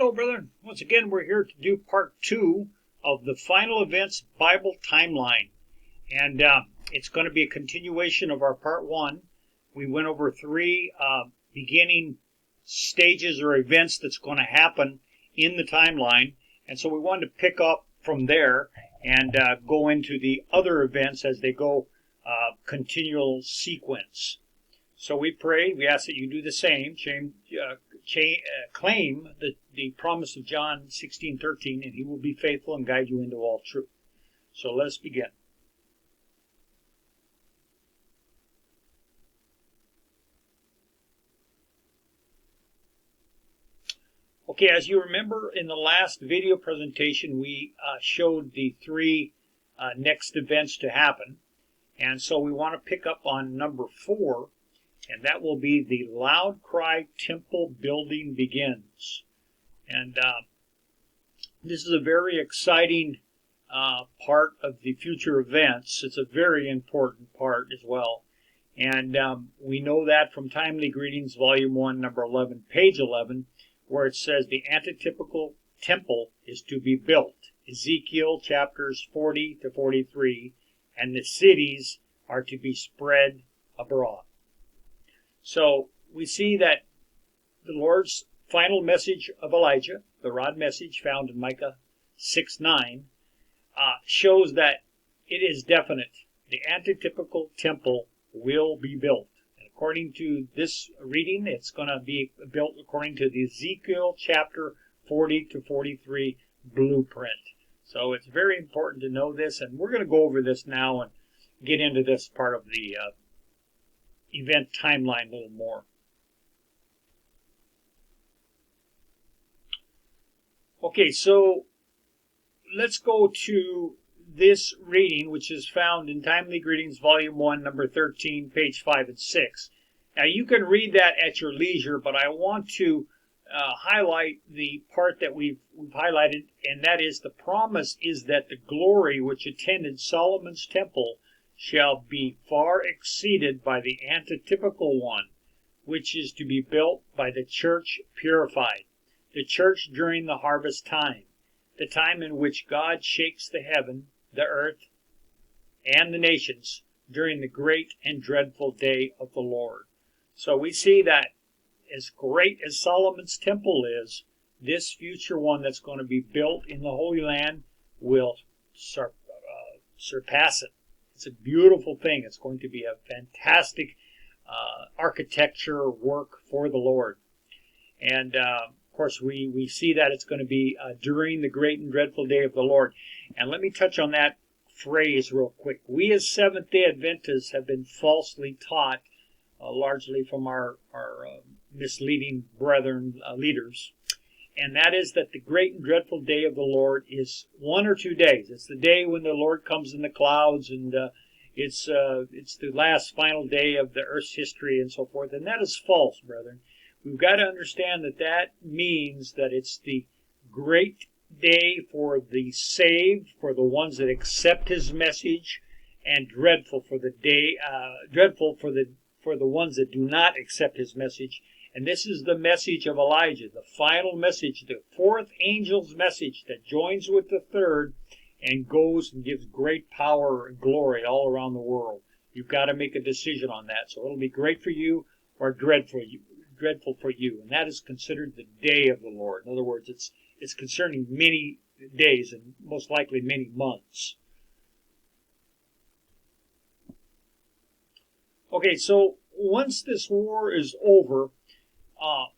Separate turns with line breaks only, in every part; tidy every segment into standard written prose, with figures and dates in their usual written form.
Hello, brethren. Once again, we're here to do part 2 of the Final Events Bible Timeline. And it's going to be a continuation of our part 1. We went over 3 beginning stages or events that's going to happen in the timeline. And so we wanted to pick up from there and go into the other events as they go continual sequence. So we pray, we ask that you do the same, claim the promise of John 16:13, and he will be faithful and guide you into all truth. So let us begin. Okay, as you remember in the last video presentation, we showed the 3 next events to happen. And so we want to pick up on number 4, and that will be the loud cry temple building begins. And this is a very exciting part of the future events. It's a very important part as well. And we know that from Timely Greetings, Volume 1, number 11, page 11, where it says the antitypical temple is to be built. Ezekiel chapters 40 to 43, and the cities are to be spread abroad. So we see that the Lord's final message of Elijah, the rod message found in Micah 6:9, shows that it is definite. The antitypical temple will be built. And according to this reading, it's going to be built according to the Ezekiel chapter 40 to 43 blueprint. So it's very important to know this, and we're going to go over this now and get into this part of the event timeline a little more. Okay, so let's go to this reading, which is found in Timely Greetings, Volume 1, number 13, page 5 and 6. Now, you can read that at your leisure, but I want to highlight the part that we've highlighted, and that is the promise is that the glory which attended Solomon's temple shall be far exceeded by the antitypical one, which is to be built by the church purified, the church during the harvest time, the time in which God shakes the heaven, the earth, and the nations during the great and dreadful day of the Lord. So we see that as great as Solomon's temple is, this future one that's going to be built in the Holy Land will surpass it. It's a beautiful thing. It's going to be a fantastic architecture work for the Lord. And, of course, we see that it's going to be during the great and dreadful day of the Lord. And let me touch on that phrase real quick. We as Seventh-day Adventists have been falsely taught, largely from our misleading brethren, leaders. And that is that the great and dreadful day of the Lord is 1 or 2 days. It's the day when the Lord comes in the clouds, and it's the last final day of the earth's history and so forth. And that is false, brethren. We've got to understand that that means that it's the great day for the saved, for the ones that accept His message, and dreadful for the day, dreadful for the ones that do not accept His message. And this is the message of Elijah, the final message, the 4th angel's message that joins with the 3rd and goes and gives great power and glory all around the world. You've got to make a decision on that. So it'll be great for you or dreadful for you. And that is considered the day of the Lord. In other words, it's concerning many days and most likely many months. Okay, so once this war is over,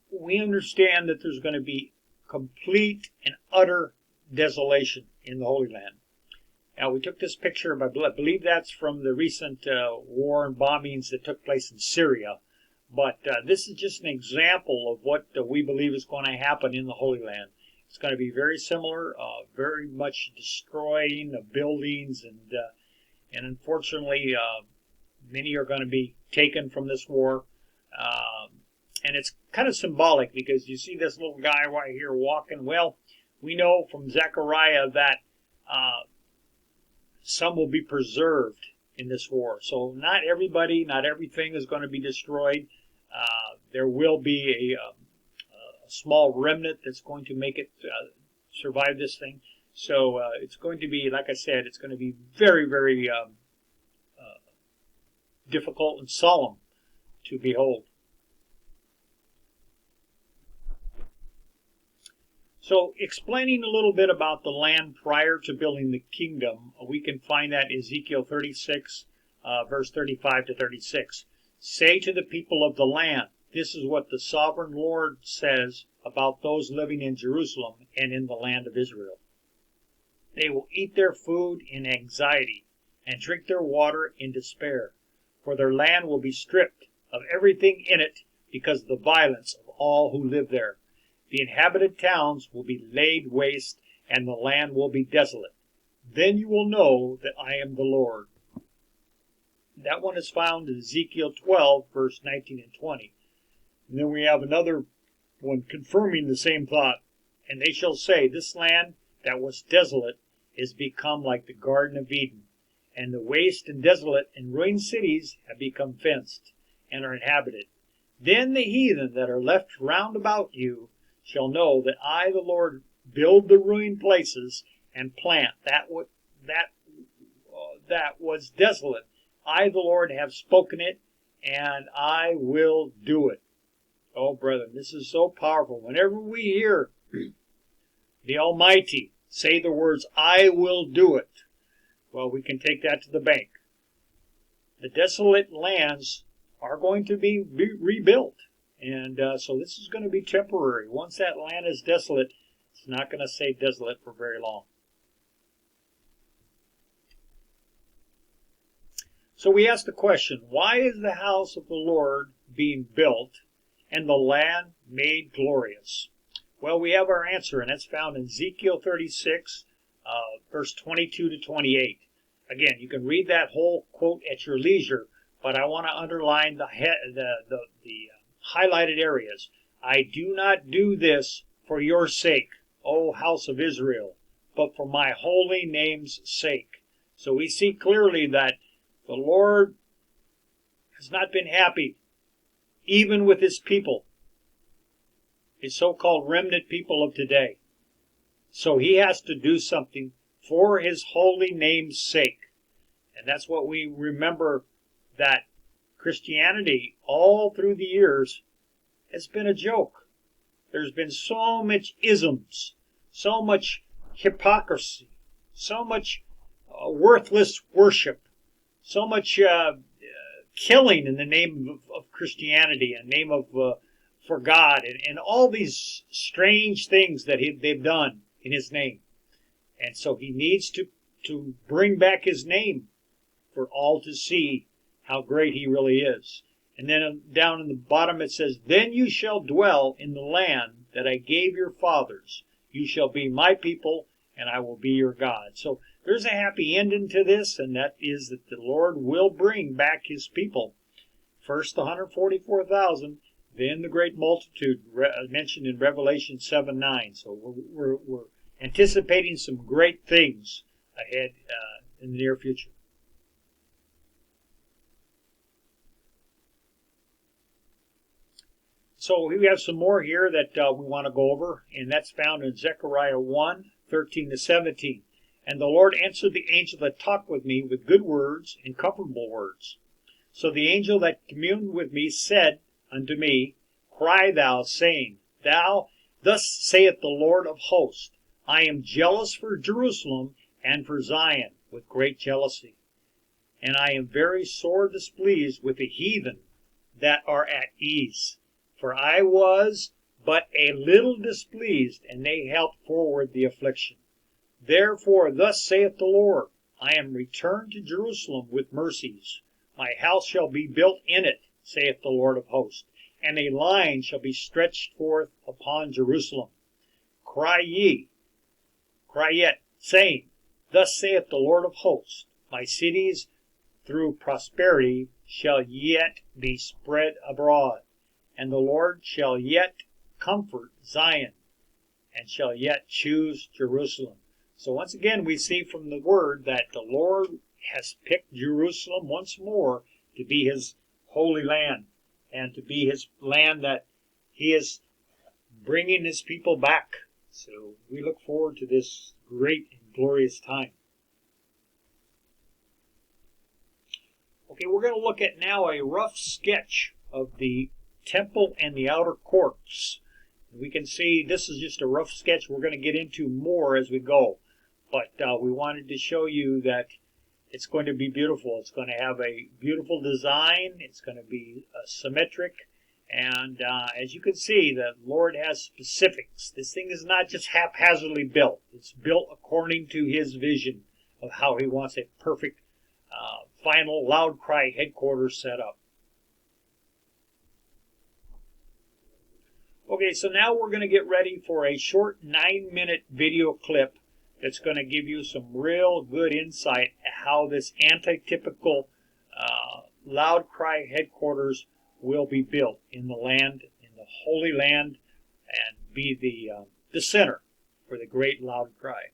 we understand that there's going to be complete and utter desolation in the Holy Land. Now, we took this picture, I believe that's from the recent war and bombings that took place in Syria. But this is just an example of what we believe is going to happen in the Holy Land. It's going to be very similar, very much destroying of buildings, and unfortunately, many are going to be taken from this war. And it's kind of symbolic because you see this little guy right here walking. Well, we know from Zechariah that some will be preserved in this war. So not everybody, not everything is going to be destroyed. There will be a small remnant that's going to make it survive this thing. So it's going to be, like I said, it's going to be very, very difficult and solemn to behold. So explaining a little bit about the land prior to building the kingdom, we can find that in Ezekiel 36, verse 35 to 36. Say to the people of the land, this is what the sovereign Lord says about those living in Jerusalem and in the land of Israel. They will eat their food in anxiety and drink their water in despair, for their land will be stripped of everything in it because of the violence of all who live there. The inhabited towns will be laid waste, and the land will be desolate. Then you will know that I am the Lord. That one is found in Ezekiel 12, verse 19 and 20. And then we have another one confirming the same thought. And they shall say, this land that was desolate is become like the Garden of Eden, and the waste and desolate and ruined cities have become fenced and are inhabited. Then the heathen that are left round about you shall know that I, the Lord, build the ruined places and plant that was desolate. I, the Lord, have spoken it, and I will do it. Oh, brethren, this is so powerful. Whenever we hear the Almighty say the words, I will do it, well, we can take that to the bank. The desolate lands are going to be rebuilt. And so this is going to be temporary. Once that land is desolate, it's not going to stay desolate for very long. So we ask the question, why is the house of the Lord being built and the land made glorious? Well, we have our answer, and that's found in Ezekiel 36, verse 22 to 28. Again, you can read that whole quote at your leisure, but I want to underline the highlighted areas. I do not do this for your sake, O house of Israel, but for my holy name's sake. So we see clearly that the Lord has not been happy, even with his people, his so-called remnant people of today. So he has to do something for his holy name's sake. And that's what we remember, that Christianity, all through the years, has been a joke. There's been so much isms, so much hypocrisy, so much worthless worship, so much killing in the name of Christianity, in the name of for God, and all these strange things that they've done in his name. And so he needs to bring back his name for all to see how great he really is. And then down in the bottom it says, then you shall dwell in the land that I gave your fathers. You shall be my people, and I will be your God. So there's a happy ending to this, and that is that the Lord will bring back his people. First the 144,000, then the great multitude mentioned in Revelation 7:9. So we're anticipating some great things ahead in the near future. So we have some more here that we want to go over, and that's found in Zechariah 1:13 to 17. And the Lord answered the angel that talked with me with good words and comfortable words. So the angel that communed with me said unto me, cry thou, saying, thus saith the Lord of hosts, I am jealous for Jerusalem and for Zion with great jealousy. And I am very sore displeased with the heathen that are at ease. For I was but a little displeased, and they helped forward the affliction. Therefore thus saith the Lord, I am returned to Jerusalem with mercies. My house shall be built in it, saith the Lord of hosts, and a line shall be stretched forth upon Jerusalem. Cry yet, saying, thus saith the Lord of hosts, my cities through prosperity shall yet be spread abroad, and the Lord shall yet comfort Zion, and shall yet choose Jerusalem. So once again, we see from the word that the Lord has picked Jerusalem once more to be his holy land, and to be his land that he has bringing his people back. So we look forward to this great and glorious time. Okay, we're going to look at now a rough sketch of the temple and the outer courts. We can see this is just a rough sketch. We're going to get into more as we go. But we wanted to show you that it's going to be beautiful. It's going to have a beautiful design. It's going to be symmetric. And as you can see, the Lord has specifics. This thing is not just haphazardly built. It's built according to his vision of how he wants a perfect, final Loud Cry headquarters set up. Okay, so now we're going to get ready for a short 9-minute video clip that's going to give you some real good insight at how this antitypical Loud Cry headquarters will be built in the land, in the Holy Land, and be the center for the great Loud Cry.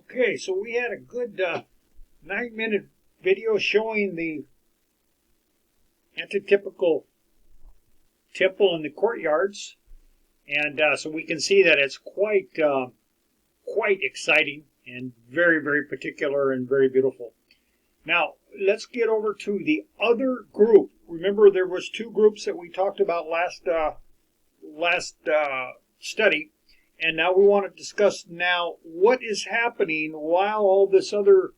Okay, so we had a good 9-minute video showing the antitypical temple in the courtyards, and so we can see that it's quite exciting and very, very particular and very beautiful. Now let's get over to the other group. Remember, there was two groups that we talked about last study, and now we want to discuss now what is happening while all this other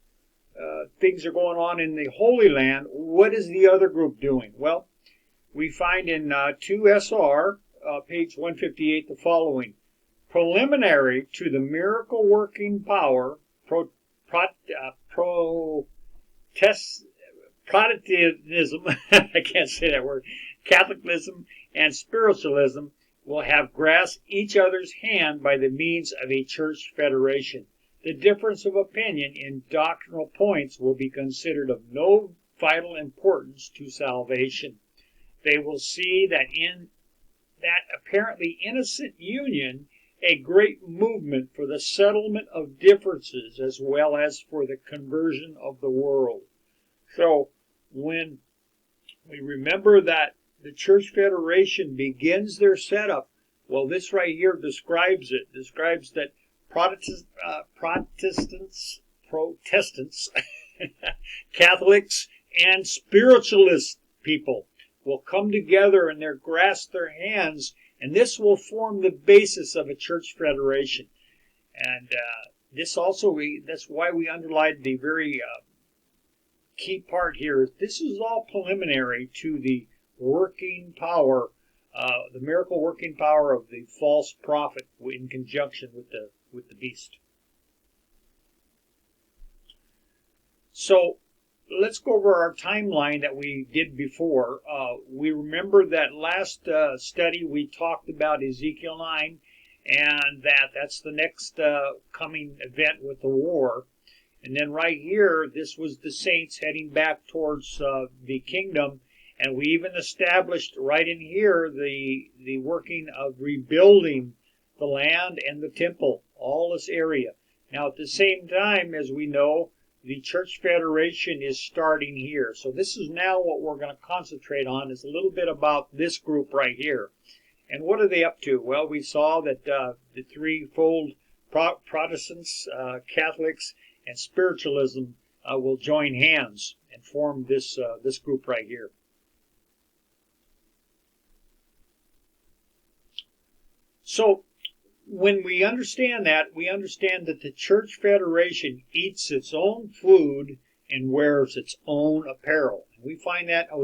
things are going on in the Holy Land. What is the other group doing? Well, we find in 2SR, page 158, the following. Preliminary to the miracle-working power, Protestantism, I can't say that word, Catholicism and spiritualism will have grasped each other's hand by the means of a church federation. The difference of opinion in doctrinal points will be considered of no vital importance to salvation. They will see that in that apparently innocent union, a great movement for the settlement of differences as well as for the conversion of the world. So when we remember that the Church Federation begins their setup, well, this right here describes it. Describes that Protestants, Catholics, and spiritualist people will come together and grasp their hands, and this will form the basis of a church federation. And this also, that's why we underlined the very key part here. This is all preliminary to the working power, the miracle working power of the false prophet in conjunction with the beast. So let's go over our timeline that we did before. We remember that last study we talked about Ezekiel 9, and that's the next coming event with the war. And then right here, this was the saints heading back towards the kingdom, and we even established right in here the working of rebuilding the land and the temple, all this area. Now at the same time, as we know, the Church Federation is starting here. So this is now what we're going to concentrate on, is a little bit about this group right here. And what are they up to? Well, we saw that the threefold Protestants, Catholics, and spiritualism will join hands and form this group right here. So when we understand that, we understand that the Church Federation eats its own food and wears its own apparel. We find that in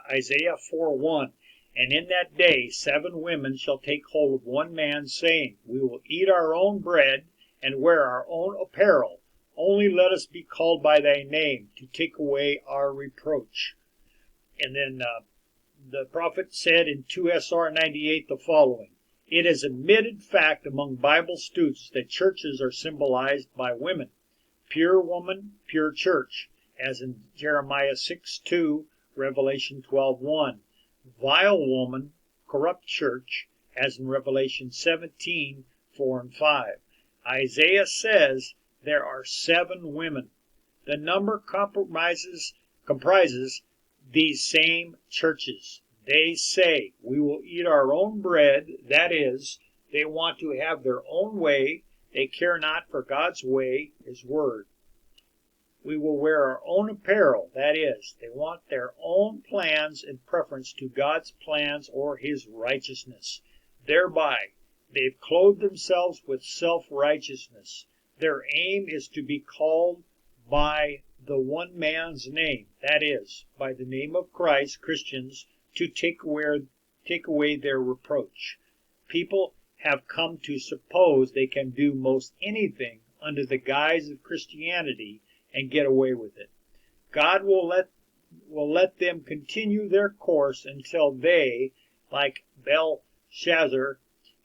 Isaiah 4:1. And in that day 7 women shall take hold of one man, saying, we will eat our own bread and wear our own apparel. Only let us be called by thy name, to take away our reproach. And then the prophet said in 2SR 98 the following. It is admitted fact among Bible students that churches are symbolized by women. Pure woman, pure church, as in Jeremiah 6:2, Revelation 12:1. Vile woman, corrupt church, as in Revelation 17:4 and 5. Isaiah says there are 7 women. The number comprises these same churches. They say, we will eat our own bread. That is, they want to have their own way. They care not for God's way, His word. We will wear our own apparel. That is, they want their own plans in preference to God's plans or His righteousness. Thereby, they've clothed themselves with self-righteousness. Their aim is to be called by the one man's name. That is, by the name of Christ, Christians, to take away their reproach. People have come to suppose they can do most anything under the guise of Christianity and get away with it. God will let them continue their course until they, like Belshazzar,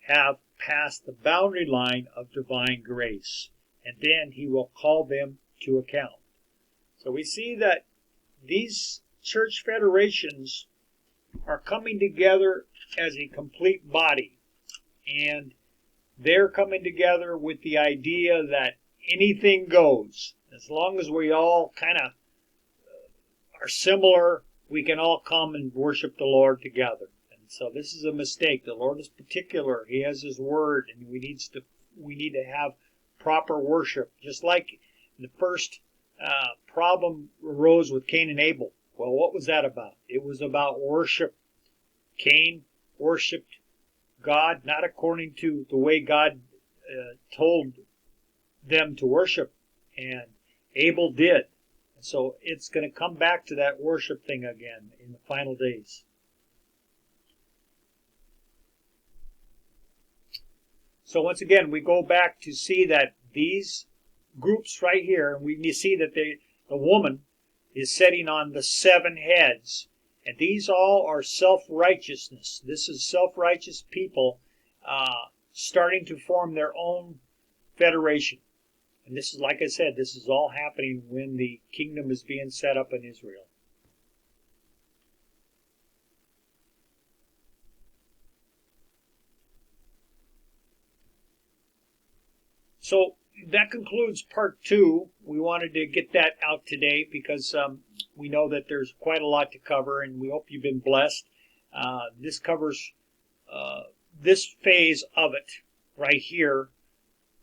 have passed the boundary line of divine grace, and then He will call them to account. So we see that these church federations are coming together as a complete body, and they're coming together with the idea that anything goes. As long as we all kind of are similar, we can all come and worship the Lord together. And so this is a mistake. The Lord is particular. He has His Word, and we need to have proper worship. Just like the first problem arose with Cain and Abel. Well, what was that about? It was about worship. Cain worshipped God not according to the way God told them to worship, and Abel did. So it's going to come back to that worship thing again in the final days. So once again, we go back to see that these groups right here, and we see that the woman is sitting on the 7 heads, and these all are self-righteousness. This is self-righteous people starting to form their own federation. And this is, like I said, this is all happening when the kingdom is being set up in Israel. So that concludes part 2. We wanted to get that out today because we know that there's quite a lot to cover, and we hope you've been blessed. This covers this phase of it right here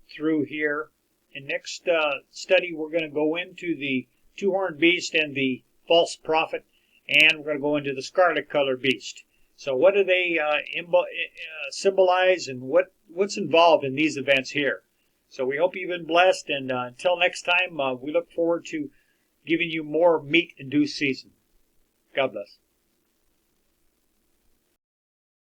through here. And next study, we're going to go into the 2-horned beast and the false prophet, and we're going to go into the scarlet-colored beast. So what do they symbolize, and what's involved in these events here? So we hope you've been blessed, and until next time, we look forward to giving you more meat in due season. God bless.